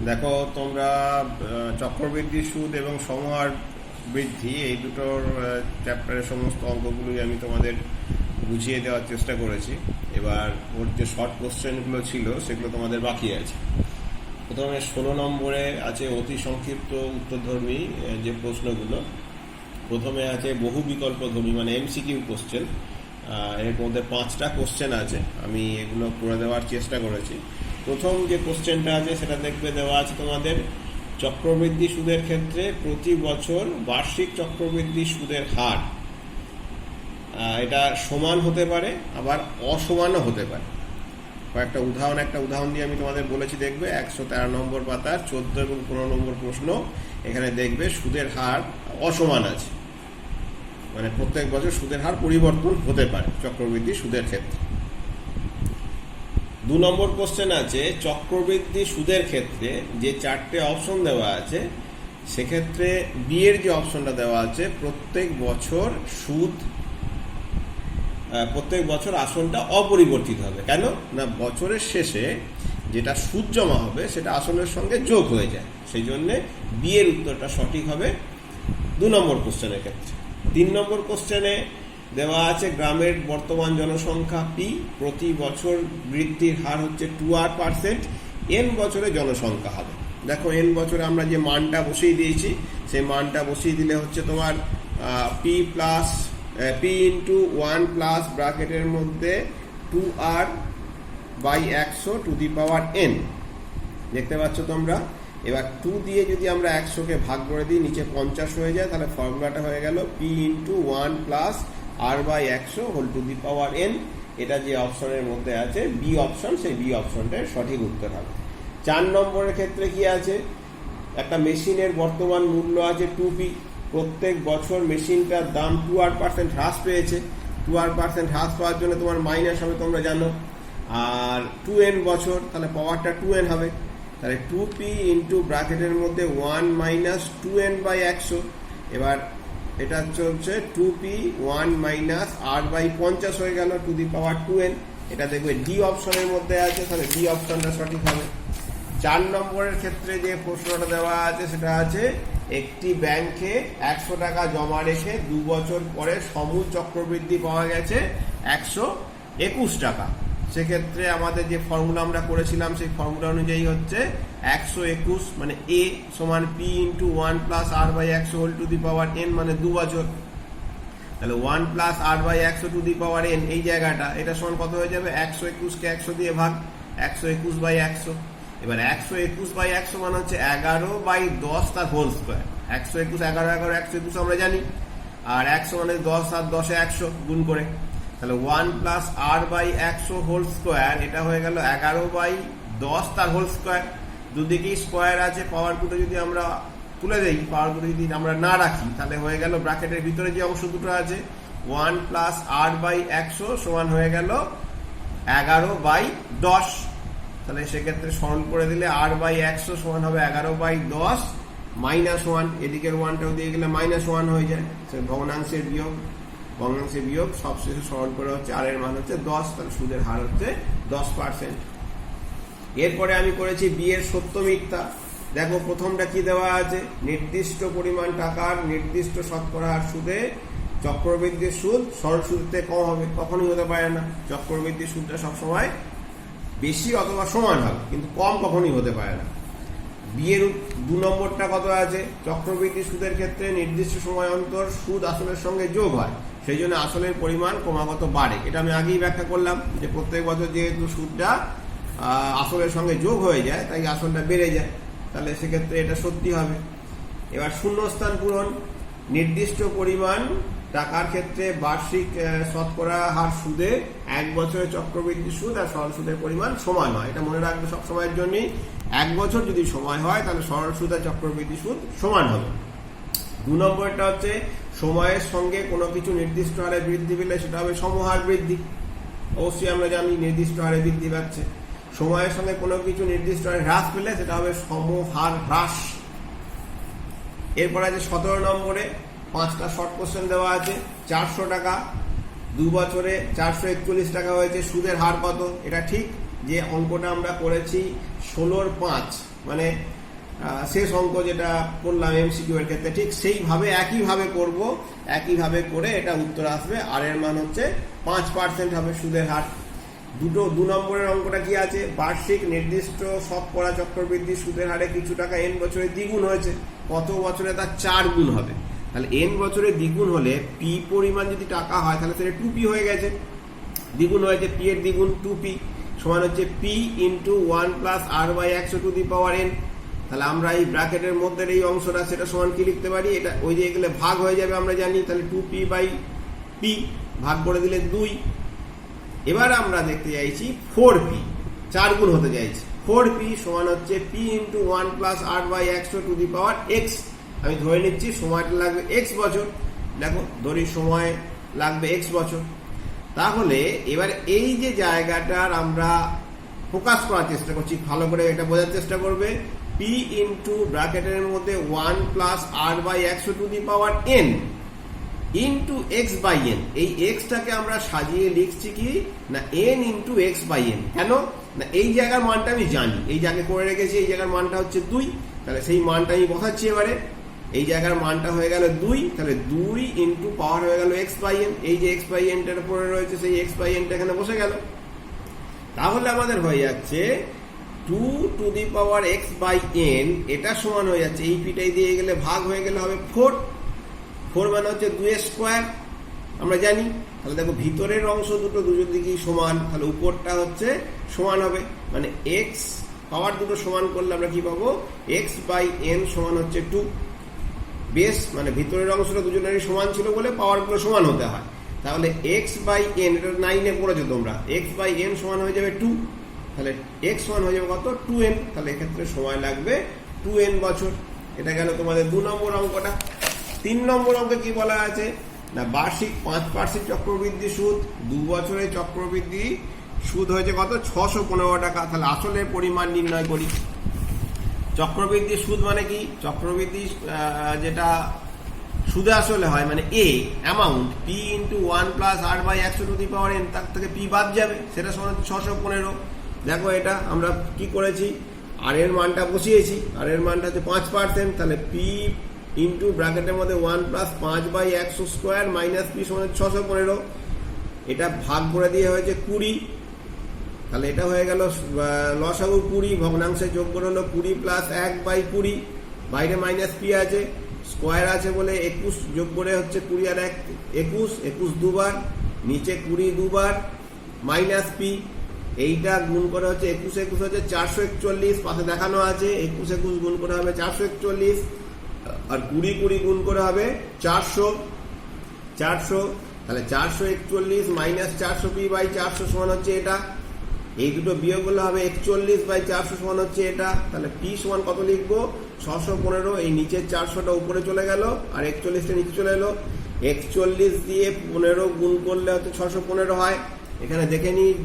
দেখো তোমরা চক্রবৃদ্ধি সুদ এবং সমহার বৃদ্ধি এই দুটোর চ্যাপ্টারের সমস্ত অঙ্কগুলোই আমি তোমাদের বুঝিয়ে দেওয়ার চেষ্টা করেছি। এবার ওর যে শর্ট কোশ্চেনগুলো ছিল সেগুলো তোমাদের বাকি আছে। প্রথমে 16 নম্বরে আছে অতি সংক্ষিপ্ত উত্তরধর্মী যে প্রশ্নগুলো। প্রথমে আছে বহু বিকল্পধর্মী মানে এমসিকিউ কোশ্চেন। এর মধ্যে 5টা কোশ্চেন আছে, আমি এগুলো করে দেওয়ার চেষ্টা করেছি। প্রথম যে কোশ্চেনটা আছে সেটা দেখবে দেওয়া আছে তোমাদের চক্রবৃদ্ধি সুদের ক্ষেত্রে প্রতি বছর বার্ষিক চক্রবৃদ্ধি সুদের হার এটা সমান হতে পারে আবার অসমানও হতে পারে। একটা উদাহরণ দিয়ে আমি তোমাদের বলেছি, দেখবে 113 নম্বর পাতার 14 এবং 15 নম্বর প্রশ্ন। এখানে দেখবে সুদের হার অসমান আছে, মানে প্রত্যেক বছর সুদের হার পরিবর্তন হতে পারে চক্রবৃদ্ধি সুদের ক্ষেত্রে। 2 নম্বর কোশ্চেন আছে চক্রবৃদ্ধি সুদের ক্ষেত্রে যে 4টে অপশন দেওয়া আছে সেক্ষেত্রে বি এর যে অপশনটা দেওয়া আছে প্রত্যেক বছর আসলটা অপরিবর্তিত হবে। কেন না, বছরের শেষে যেটা সুদ জমা হবে সেটা আসলের সঙ্গে যোগ হয়ে যায়, সেই জন্যে বি এর উত্তরটা সঠিক হবে 2 নম্বর কোশ্চেনের ক্ষেত্রে। 3 নম্বর কোশ্চেনে দেওয়া আছে গ্রামের বর্তমান জনসংখ্যা পি, প্রতি বছর বৃদ্ধির হার হচ্ছে 2% এন বছরে জনসংখ্যা হবে। দেখো এন বছরে আমরা যে মানটা বসিয়ে দিয়েছি সেই মানটা বসিয়ে দিলে হচ্ছে তোমার পি ইন্টু 1 প্লাস ব্র্যাকেটের মধ্যে 2r/100 two the power n দেখতে পাচ্ছ তোমরা। এবার 2 দিয়ে যদি আমরা 100কে ভাগ করে দিই নিচে 50 হয়ে যায়, তাহলে ফর্মুলাটা হয়ে গেল P into 1 plus r/100 whole to the power n। এটা যে অপশনের মধ্যে আছে বি অপশন, সেই বি অপশনটার সঠিক উত্তর হবে। 4 নম্বরের ক্ষেত্রে কি আছে, একটা মেশিনের বর্তমান মূল্য আছে 2p, প্রত্যেক বছর মেশিনটার দাম 2% হ্রাস পেয়েছে। 2% হ্রাস পাওয়ার জন্য তোমার মাইনাস হবে তোমরা জানো, আর 2n বছর তাহলে পাওয়ারটা 2n হবে। তাহলে 2p ইন্টু ব্র্যাকেটের মধ্যে 1 মাইনাস 2n/100। এবার এটা হচ্ছে 2p 1 মাইনাস r/50 হয়ে গেল টু দি পাওয়ার 2n। এটা দেখবে ডি অপশনের মধ্যে আছে, তাহলে ডি অপশনটা সঠিক হবে। 4 নম্বরের ক্ষেত্রে যে প্রশ্নটা দেওয়া আছে সেটা আছে একটি ব্যাংকে 100 টাকা জমা রেখে 2 বছর পরে সমূল চক্রবৃদ্ধি পাওয়া গেছে 121 টাকা। সেক্ষেত্রে আমাদের যে ফর্মুলা আমরা করেছিলাম সেই ফর্মুলা অনুযায়ী হচ্ছে 121 মানে এ সমান P into 1 plus r/100 whole to the power n মানে 2 বছর। তাহলে 1 plus r/100 to the power n এই জায়গাটা এটা সমান কত হয়ে যাবে, 121কে 100 দিয়ে ভাগ, 121/100। এবার 121/100 মানে হচ্ছে 11/10 তার হোল স্কোয়ার। 121 11 11 121 আমরা জানি, আর 100 মানে 10 আর 10-এ 100 গুণ করে, তাহলে 1 প্লাস r/100 হোল স্কোয়ার এটা হয়ে গেল 11/10 তার হোল স্কোয়ার। দুদিকেই স্কোয়ার আছে, পাওয়ার দুটো যদি আমরা তুলে দেই, পাওয়ার দুটো যদি আমরা না রাখি তাহলে হয়ে গেল ব্র্যাকেটের ভিতরে যে অংশ দুটো আছে 1 প্লাস r/100 সমান হয়ে গেল 11/10। তাহলে সেক্ষেত্রে সরল করে দিলে r/100 সমান হবে 11/10 মাইনাস 1, এদিকের 1টাও দিয়ে গেলে মাইনাস 1 হয়ে যায়, ভগ্নাংশের বিয়োগ সবশেষে সরল করে হচ্ছে আর এর মান হচ্ছে 10, তাহলে সুদের হার হচ্ছে 10%। এরপরে আমি করেছি বি এর সত্য মিথ্যা। দেখো প্রথমটা কি দেওয়া আছে, নির্দিষ্ট পরিমাণ টাকার নির্দিষ্ট শতকরা হার সুদে চক্রবৃদ্ধির সুদ সরল সুদের থেকে কম হবে, কখনোই হতে পারে না। চক্রবৃদ্ধির সুদটা সবসময় বেশি অথবা সমান হবে, কিন্তু কম কখনোই হতে পারে না। বি এর 2 নম্বরটা কত আছে, চক্রবৃদ্ধি সুদের ক্ষেত্রে নির্দিষ্ট সময় অন্তর সুদ আসলের সঙ্গে যোগ হয়, সেই জন্য আসলের পরিমাণ ক্রমাগত বাড়ে। এটা আমি আগেই ব্যাখ্যা করলাম যে প্রত্যেক বছর যেহেতু সুদটা আসলের সঙ্গে যোগ হয়ে যায় তাই আসলটা বেড়ে যায়, তাহলে সেক্ষেত্রে এটা সত্যি হবে। এবার শূন্যস্থান পূরণ, নির্দিষ্ট পরিমাণ টাকার ক্ষেত্রে বার্ষিক শতকরা হার সুদে 1 বছরের চক্রবৃদ্ধি সুদ আর সরল সুদের পরিমাণ সমান হয়। এটা মনে রাখবে সব সময়ের জন্যই, 1 বছর যদি সময় হয় তাহলে সরল সুদ আর চক্রবৃদ্ধি সুদ সমান হবে। 2 নম্বরটা হচ্ছে সময়ের সঙ্গে কোনো কিছু নির্দিষ্ট হারে বৃদ্ধি পেলে সেটা হবে সমহার বৃদ্ধি। অবশ্যই আমরা জানি নির্দিষ্ট হারে বৃদ্ধি পাচ্ছে। সময়ের সঙ্গে কোনো কিছু নির্দিষ্ট হারে হ্রাস পেলে সেটা হবে সমহার হ্রাস। এরপর আছে 17 নম্বরে 5টা শর্ট কোশ্চেন দেওয়া আছে। 400 টাকা 2 বছরে 441 টাকা হয়েছে, সুদের হার কত? এটা ঠিক, যে অঙ্কটা আমরা করেছি 16/5 মানে শেষ অঙ্ক যেটা করলাম এমসিকিউ এর ক্ষেত্রে, ঠিক সেইভাবে একইভাবে করব, একইভাবে করে এটা উত্তর আসবে। আর এর মান হচ্ছে 5% হবে সুদের হার। 2 নম্বরের অঙ্কটা কি আছে, বার্ষিক নির্দিষ্ট শতকরা চক্রবৃদ্ধি সুদের হারে কিছু টাকা n বছরে দ্বিগুণ হয়েছে, কত বছরে তার 4 গুণ হবে। তাহলে n বছরে দ্বিগুণ হলে p পরিমাণ যদি টাকা হয় তাহলে সেটা 2p হয়ে গেছে, দ্বিগুণ হয়েছে, p এর দ্বিগুণ 2p সমান হচ্ছে p into 1 plus r/100 to the power n। তাহলে আমরা এই ব্র্যাকেটের মধ্যে এই অংশটা সেটা সমান কি লিখতে পারি, এটা ওই যে এগুলো ভাগ হয়ে যাবে আমরা জানি, তাহলে 2p/p ভাগ করে দিলে 2। এবার আমরা দেখতে চাইছি 4p, 4 গুণ হতে চাইছি, 4p সমান হচ্ছে p into 1 plus r/100 to the power x। আমি ধরে নিচ্ছি সময়টা লাগবে x বছর, দেখো ধরি সময় লাগবে x বছর। তাহলে এবার এই যে জায়গাটার আমরা ফোকাস করার চেষ্টা করছি, ভালো করে এটা বোঝার চেষ্টা করবে, p ইন্টু ব্র্যাকেটের মধ্যে 1 plus r/100 to the power n into x/n। এই xটাকে আমরা সাজিয়ে লিখছি কি না n ইন্টু x/n। কেন না এই জায়গার মানটা আমি জানি, এই জায়গায় করে রেখেছি, এই জায়গার মানটা হচ্ছে 2, তাহলে সেই মানটা আমি বসাচ্ছি। এবারে এই জায়গার মানটা হয়ে গেল 2, তাহলে 2 ইন্টু পাওয়ার হয়ে গেল x/n। এই যে x/n-টার উপরে রয়েছে সেই x/n-টা এখানে বসে গেল। তাহলে আমাদের হয়ে যাচ্ছে 2 টু দি পাওয়ার x/n, এটা সমান হয়ে যাচ্ছে এই পিটাই দিয়ে গেলে ভাগ হয়ে গেলে হবে 4 মানে হচ্ছে 2 স্কোয়ার আমরা জানি। তাহলে দেখো ভিতরের অংশ দুটো দুজন দিকেই সমান, তাহলে উপরটা হচ্ছে সমান হবে, মানে x পাওয়ার দুটো সমান করলে আমরা কি পাবো, x/n সমান হচ্ছে 2। বেশ, মানে ভিতরের অংশটা দুজনেরই সমান ছিল বলে পাওয়ারগুলো সমান হতে হয়। তাহলে x/n, এটা 9-এ পড়েছো তোমরা, x/n সমান হয়ে যাবে 2, তাহলে x সমান হয়ে যাবে কত, 2n। তাহলে এক্ষেত্রে সময় লাগবে 2n বছর। এটা গেল তোমাদের 2 নম্বর অঙ্কটা। 3 নম্বর অঙ্কে কি বলা আছে না, বার্ষিক 5% চক্রবৃদ্ধি সুদ, 2 বছরের চক্রবৃদ্ধি সুদ হয়েছে কত, 615 টাকা। তাহলে আসলের পরিমাণ নির্ণয় করি। চক্রবৃদ্ধি সুদ মানে কি, চক্রবৃদ্ধি যেটা সুদে আসলে হয় মানে a amount p into 1 plus r/100 to the power n, তার থেকে p বাদ যাবে, সেটা সমান 615। দেখো এটা আমরা কি করেছি, আর এর মানটা বসিয়েছি, আর এর মানটা হচ্ছে 5%, তাহলে p ইন্টু ব্র্যাকেটের মধ্যে 1 প্লাস 5/100 স্কোয়ার মাইনাস p সমান 615। এটা ভাগ করে দিয়ে হয়েছে 20, তাহলে এটা হয়ে গেল লসাগু 20, ভগ্নাংশে যোগ করে হলো 20 প্লাস 1/20, বাইরে মাইনাস p আছে, স্কোয়ার আছে বলে 21 যোগ করে হচ্ছে 20 আর 1 21 দুবার, নিচে 20 দুবার মাইনাস p, এইটা গুণ করে হচ্ছে 21 হচ্ছে 441, পাশে দেখানো আছে 21 গুণ করে হবে 441, আর 20 গুণ করে হবে 400, তাহলে 441 মাইনাস 400p/400 সমান হচ্ছে এটা। এই দুটো বিয়োগ করলে হবে 41/400 সমান হচ্ছে এটা। তাহলে p সমান কত লিখবো, 615। এই নিচের 400টা উপরে চলে গেল আর 41টা নিচে চলে এলো। 41 দিয়ে 15 গুণ করলে হচ্ছে 615 হয়। এখানে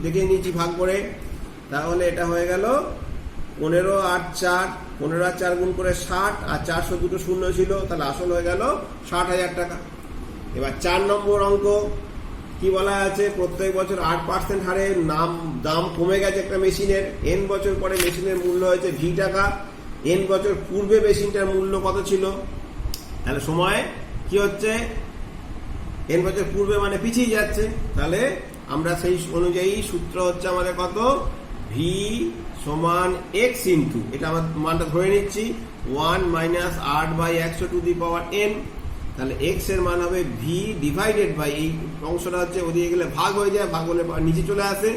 দেখে নিয়েছি ভাগ করে, তাহলে এটা হয়ে গেল 15 আর 4 গুণ করে 60, আর 400 দুটো শূন্য ছিল, তাহলে আসল হয়ে গেল 60,000 টাকা। এবার 4 নম্বর অঙ্ক কি বলা আছে, প্রত্যেক বছর 8% হারে দাম কমে গেছে একটা মেশিনের, n বছর পরে মেশিনের মূল্য হয়েছে v টাকা। n বছর পূর্বে মেশিনটার মূল্য কত ছিল, তাহলে সময় কি হচ্ছে, n বছর পূর্বে মানে পিছিয়ে যাচ্ছে, তাহলে আমরা সেই অনুযায়ী সূত্র হচ্ছে আমাদের কত, v সমান x ইন্টু, এটা আমার মানটা ধরে নিচ্ছি 1 minus r/100 to the power n। তাহলে x এর মান হবে v ডিভাইডেড বাই, এই অংশটা হচ্ছে ওদিকে গেলে ভাগ হয়ে যায়, ভাগ হলে নিচে চলে আসে,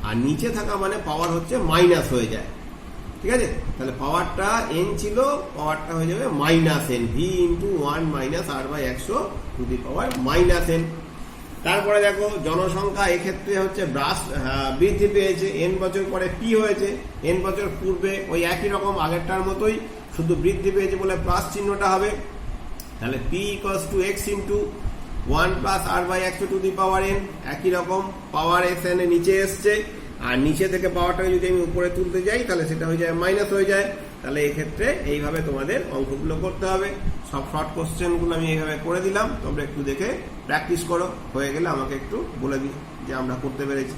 আর নিচে থাকা মানে পাওয়ার হচ্ছে মাইনাস হয়ে যায়, ঠিক আছে। তাহলে পাওয়ারটা n ছিল, পাওয়ারটা হয়ে যাবে minus n, v into 1 minus r/100 to the power minus n। তারপরে দেখো জনসংখ্যা এক্ষেত্রে হচ্ছে বৃদ্ধি পেয়েছে, n বছর পরে p হয়েছে, n বছর পূর্বে ওই একই রকম আগেরটার মতোই, শুধু বৃদ্ধি পেয়েছে বলে প্লাস চিহ্নটা হবে। তাহলে p equals to x into 1 plus r/100 to the power n, একই রকম পাওয়ার এখানে নিচে এসছে, আর নিচে থেকে পাওয়ারটাকে যদি আমি উপরে তুলতে যাই তাহলে সেটা হয়ে যায় মাইনাস হয়ে যায়। তাহলে এই ক্ষেত্রে এইভাবে তোমাদের অঙ্কগুলো করতে হবে। সব শর্ট কোশ্চেনগুলো আমি এইভাবে করে দিলাম, তোমরা একটু দেখে প্র্যাকটিস করো, হয়ে গেলে আমাকে একটু বলে দিই যে আমরা করতে পেরেছি।